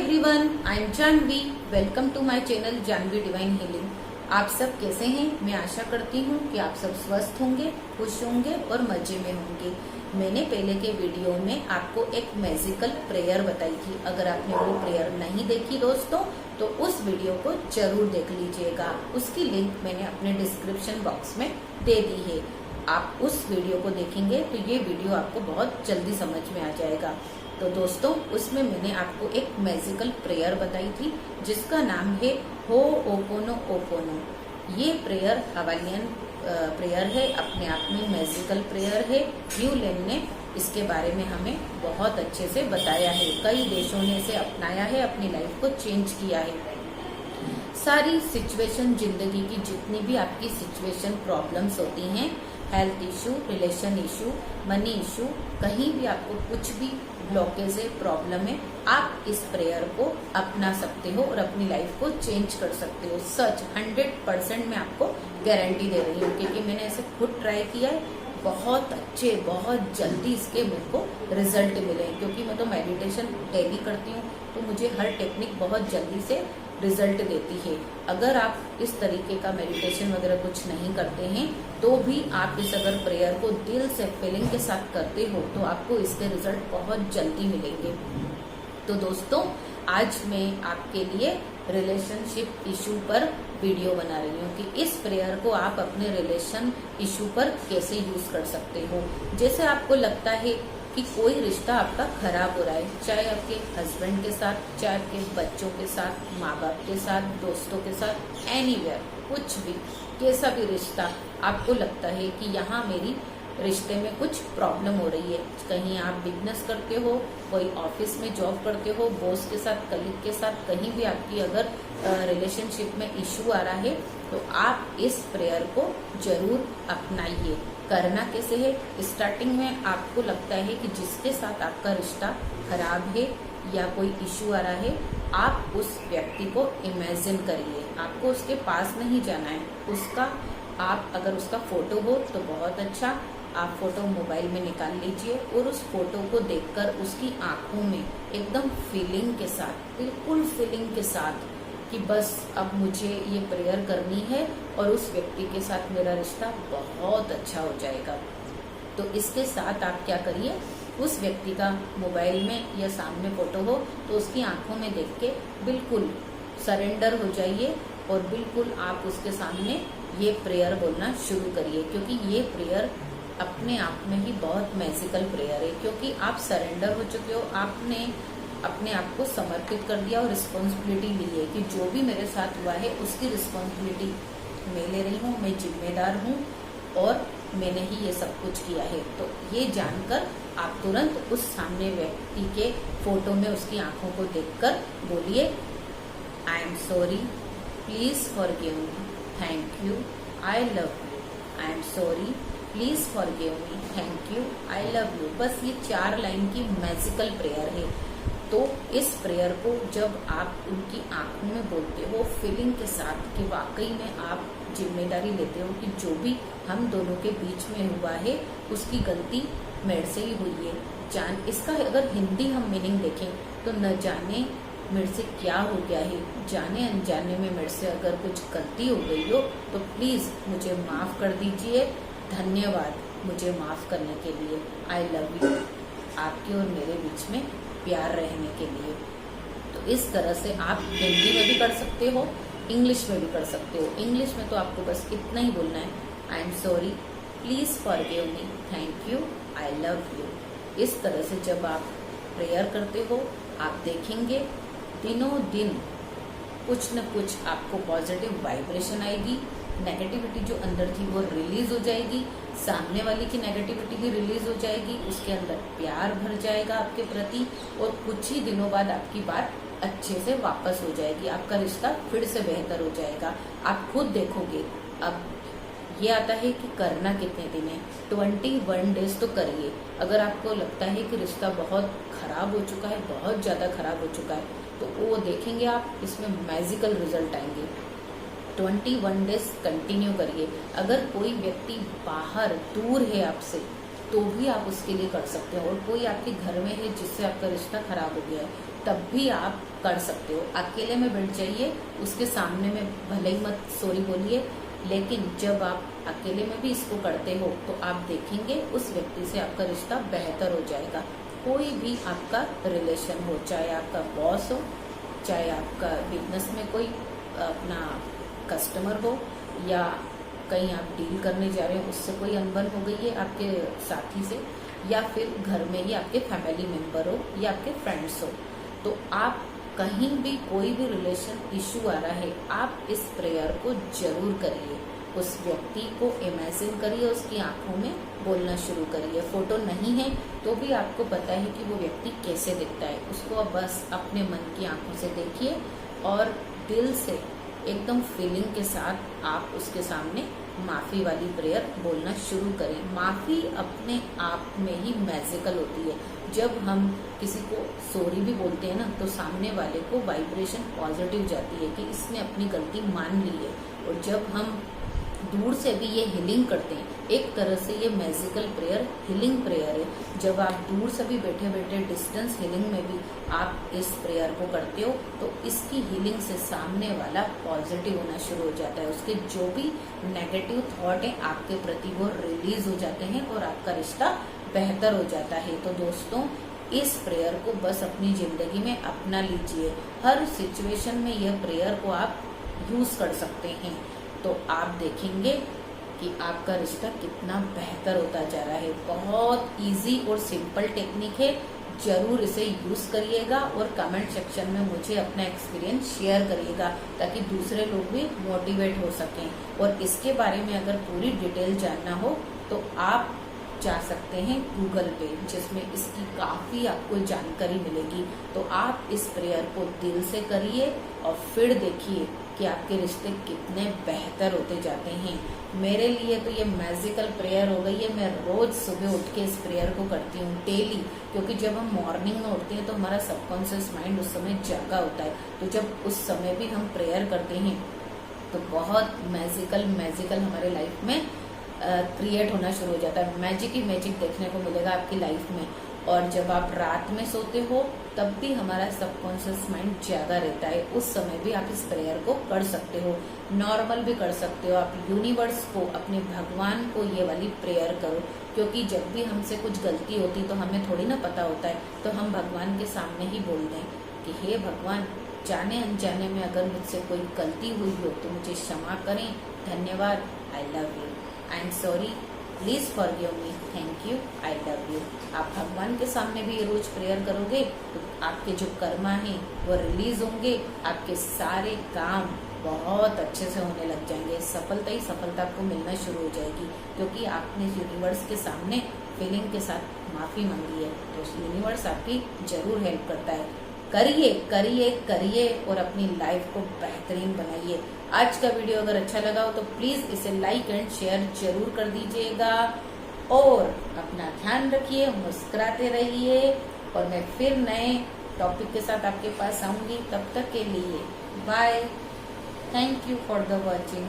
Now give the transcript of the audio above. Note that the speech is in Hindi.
Everyone, I am Janvi. Welcome to my channel Janvi divine healing. आप सब कैसे हैं? मैं आशा करती हूँ कि आप सब स्वस्थ होंगे, खुश होंगे और मजे में होंगे। मैंने पहले के वीडियो में आपको एक मैजिकल प्रेयर बताई थी। अगर आपने वो प्रेयर नहीं देखी दोस्तों, तो उस वीडियो को जरूर देख लीजिएगा। उसकी लिंक मैंने अपने डिस्क्रिप्शन बॉक्स में दे दी है। आप उस वीडियो को देखेंगे तो ये वीडियो आपको बहुत जल्दी समझ में आ जाएगा। तो दोस्तों, उसमें मैंने आपको एक मैजिकल प्रेयर बताई थी जिसका नाम है हो ओपोनो ओपोनो। ये प्रेयर हवालियन प्रेयर है, अपने आप में मैजिकल प्रेयर है। ह्यू लेन ने इसके बारे में हमें बहुत अच्छे से बताया है। कई देशों ने इसे अपनाया है, अपनी लाइफ को चेंज किया है। सारी सिचुएशन, जिंदगी की जितनी भी आपकी सिचुएशन प्रॉब्लम्स होती हैं, health issue, relation issue, money issue, कहीं भी आपको कुछ भी ब्लॉकेज है, प्रॉब्लम है, आप इस प्रेयर को अपना सकते हो और अपनी लाइफ को चेंज कर सकते हो। सच 100% मैं आपको गारंटी दे रही हूँ, क्योंकि मैंने ऐसे खुद ट्राई किया है। बहुत अच्छे, बहुत जल्दी इसके मेरे को रिजल्ट मिले, क्योंकि मैं तो मेडिटेशन डेली करती हूँ, तो मुझे हर टेक्निक बहुत जल्दी से रिजल्ट देती है। अगर आप इस तरीके का मेडिटेशन वगैरह कुछ नहीं करते हैं, तो भी आप इस अगर प्रेयर को दिल से फीलिंग के साथ करते हो, तो आपको इसके रिजल्ट बहुत जल्दी मिलेंगे। तो दोस्तों, आज मैं आपके लिए रिलेशनशिप इशू पर वीडियो बना रही हूँ कि इस प्रेयर को आप अपने रिलेशन इशू पर कैसे यूज कर सकते हो। जैसे आपको लगता है कि कोई रिश्ता आपका खराब हो रहा है, चाहे आपके हस्बैंड के साथ, चाहे आपके बच्चों के साथ, माँ बाप के साथ, दोस्तों के साथ, एनीवेयर, कुछ भी, कैसा भी रिश्ता आपको लगता है कि यहाँ मेरी रिश्ते में कुछ प्रॉब्लम हो रही है। कहीं आप बिजनेस करते हो, कोई ऑफिस में जॉब करते हो, बॉस के साथ, कलीग के साथ, कहीं भी आपकी अगर रिलेशनशिप में इशू आ रहा है, तो आप इस प्रेयर को जरूर अपनाइए। करना कैसे है? स्टार्टिंग में आपको लगता है कि जिसके साथ आपका रिश्ता खराब है या कोई इशू आ रहा है, आप उस व्यक्ति को इमेजिन करिए। आपको उसके पास नहीं जाना है, उसका आप अगर उसका फोटो हो तो बहुत अच्छा, आप फोटो मोबाइल में निकाल लीजिए और उस फोटो को देखकर उसकी आंखों में एकदम फीलिंग के साथ, बिल्कुल फीलिंग के साथ कि बस अब मुझे ये प्रेयर करनी है और उस व्यक्ति के साथ मेरा रिश्ता बहुत अच्छा हो जाएगा। तो इसके साथ आप क्या करिए, उस व्यक्ति का मोबाइल में या सामने फोटो हो तो उसकी आंखों में देख के बिल्कुल सरेंडर हो जाइए और बिल्कुल आप उसके सामने ये प्रेयर बोलना शुरू करिए, क्योंकि ये प्रेयर अपने आप में ही बहुत मैजिकल प्रेयर है। क्योंकि आप सरेंडर हो चुके हो, आपने अपने आप को समर्पित कर दिया और रिस्पॉन्सिबिलिटी ली है कि जो भी मेरे साथ हुआ है उसकी रिस्पॉन्सिबिलिटी मैं ले रही हूँ, मैं जिम्मेदार हूँ और मैंने ही ये सब कुछ किया है। तो ये जानकर आप तुरंत उस सामने व्यक्ति के फोटो में उसकी आंखों को देखकर बोलिए, I am sorry, please forgive me, thank you, I love you, I am sorry, please forgive me, thank you, I love you. बस ये 4 लाइन की मैजिकल प्रेयर है। तो इस प्रेयर को जब आप उनकी आंखों में बोलते हो फीलिंग के साथ कि वाकई में आप जिम्मेदारी लेते हो कि जो भी हम दोनों के बीच में हुआ है उसकी गलती मेरे से ही हुई है। इसका अगर हिंदी हम मीनिंग देखें तो न जाने मेरे से क्या हो गया है, जाने अनजाने में मेरे से अगर कुछ गलती हो गई हो तो प्लीज मुझे माफ कर दीजिए। धन्यवाद मुझे माफ करने के लिए। आई लव यू, आपके और मेरे बीच में प्यार रहने के लिए। तो इस तरह से आप हिंदी में भी कर सकते हो, इंग्लिश में भी कर सकते हो। इंग्लिश में तो आपको बस इतना ही बोलना है, I am sorry, please forgive me, thank you, I love you. इस तरह से जब आप प्रेयर करते हो, आप देखेंगे दिनों दिन कुछ न कुछ आपको पॉजिटिव वाइब्रेशन आएगी। नेगेटिविटी जो अंदर थी वो रिलीज हो जाएगी, सामने वाले की नेगेटिविटी भी रिलीज हो जाएगी, उसके अंदर प्यार भर जाएगा आपके प्रति और कुछ ही दिनों बाद आपकी बात अच्छे से वापस हो जाएगी, आपका रिश्ता फिर से बेहतर हो जाएगा। आप खुद देखोगे। अब ये आता है कि करना कितने दिन है, 21 डेज तो करिए। अगर आपको लगता है कि रिश्ता बहुत खराब हो चुका है, बहुत ज्यादा खराब हो चुका है, तो वो देखेंगे आप, इसमें मैजिकल रिजल्ट आएंगे। 21 डेज कंटिन्यू करिए। अगर कोई व्यक्ति बाहर दूर है आपसे, तो भी आप उसके लिए कर सकते हो। और कोई आपके घर में है जिससे आपका रिश्ता खराब हो गया है, तब भी आप कर सकते हो। अकेले में बैठ जाइए, उसके सामने में भले ही मत सॉरी बोलिए, लेकिन जब आप अकेले में भी इसको करते हो तो आप देखेंगे उस व्यक्ति से आपका रिश्ता बेहतर हो जाएगा। कोई भी आपका रिलेशन हो, चाहे आपका बॉस हो, चाहे आपका बिजनेस में कोई अपना कस्टमर हो, या कहीं आप डील करने जा रहे हो उससे कोई अनबन हो गई है आपके साथी से, या फिर घर में ही आपके फैमिली मेंबर हो या आपके फ्रेंड्स हो, तो आप कहीं भी कोई भी रिलेशन इशू आ रहा है, आप इस प्रेयर को जरूर करिए। उस व्यक्ति को इमेजिन करिए, उसकी आंखों में बोलना शुरू करिए। फोटो नहीं है तो भी आपको पता है कि वो व्यक्ति कैसे दिखता है, उसको आप बस अपने मन की आंखों से देखिए और दिल से एकदम फीलिंग के साथ आप उसके सामने माफी वाली प्रेयर बोलना शुरू करें। माफी अपने आप में ही मैजिकल होती है। जब हम किसी को सॉरी भी बोलते हैं ना, तो सामने वाले को वाइब्रेशन पॉजिटिव जाती है कि इसने अपनी गलती मान ली है। और जब हम दूर से भी ये हीलिंग करते हैं, एक तरह से ये मैजिकल प्रेयर हीलिंग प्रेयर है। जब आप दूर से भी बैठे बैठे डिस्टेंस हीलिंग में भी आप इस प्रेयर को करते हो तो इसकी हीलिंग से सामने वाला पॉजिटिव होना शुरू हो जाता है। उसके जो भी नेगेटिव थॉट है आपके प्रति वो रिलीज हो जाते हैं और आपका रिश्ता बेहतर हो जाता है। तो दोस्तों, इस प्रेयर को बस अपनी जिंदगी में अपना लीजिए। हर सिचुएशन में यह प्रेयर को आप यूज कर सकते हैं, तो आप देखेंगे कि आपका रिश्ता कितना बेहतर होता जा रहा है। बहुत इजी और सिंपल टेक्निक है, जरूर इसे यूज करिएगा और कमेंट सेक्शन में मुझे अपना एक्सपीरियंस शेयर करिएगा ताकि दूसरे लोग भी मोटिवेट हो सकें। और इसके बारे में अगर पूरी डिटेल जानना हो तो आप जा सकते हैं गूगल पे, जिसमें इसकी काफी आपको जानकारी मिलेगी। तो आप इस प्रेयर को दिल से करिए और फिर देखिए कि आपके रिश्ते कितने बेहतर होते जाते हैं। मेरे लिए तो ये मैजिकल प्रेयर हो गई है। मैं रोज सुबह उठ के इस प्रेयर को करती हूँ डेली, क्योंकि जब हम मॉर्निंग में उठते हैं तो हमारा सबकॉन्शियस माइंड उस समय जागा होता है। तो जब उस समय भी हम प्रेयर करते हैं तो बहुत मैजिकल हमारे लाइफ में क्रिएट होना शुरू हो जाता है। मैजिक ही मैजिक देखने को मिलेगा आपकी लाइफ में। और जब आप रात में सोते हो तब भी हमारा सबकॉन्शियस माइंड जागा रहता है, उस समय भी आप इस प्रेयर को कर सकते हो। नॉर्मल भी कर सकते हो। आप यूनिवर्स को, अपने भगवान को ये वाली प्रेयर करो, क्योंकि जब भी हमसे कुछ गलती होती तो हमें थोड़ी ना पता होता है, तो हम भगवान के सामने ही बोल दें कि हे भगवान, जाने अनजाने में अगर मुझसे कोई गलती हुई हो तो मुझे क्षमा करें। धन्यवाद, I love you, I am sorry, please forgive me, thank you, I love you. आप भगवान के सामने भी ये रोज प्रेयर करोगे तो आपके जो कर्मा हैं वो रिलीज होंगे, आपके सारे काम बहुत अच्छे से होने लग जाएंगे। सफलता ही सफलता आपको मिलना शुरू हो जाएगी, क्योंकि आपने यूनिवर्स के सामने फीलिंग के साथ माफी मांगी है। तो यूनिवर्स आपकी जरूर हेल्प करता है। करिए करिए करिए और अपनी लाइफ को बेहतरीन बनाइए। आज का वीडियो अगर अच्छा लगा हो तो प्लीज इसे लाइक एंड शेयर जरूर कर दीजिएगा और अपना ध्यान रखिए, मुस्कुराते रहिए। और मैं फिर नए टॉपिक के साथ आपके पास आऊंगी। तब तक के लिए bye, thank you for the watching.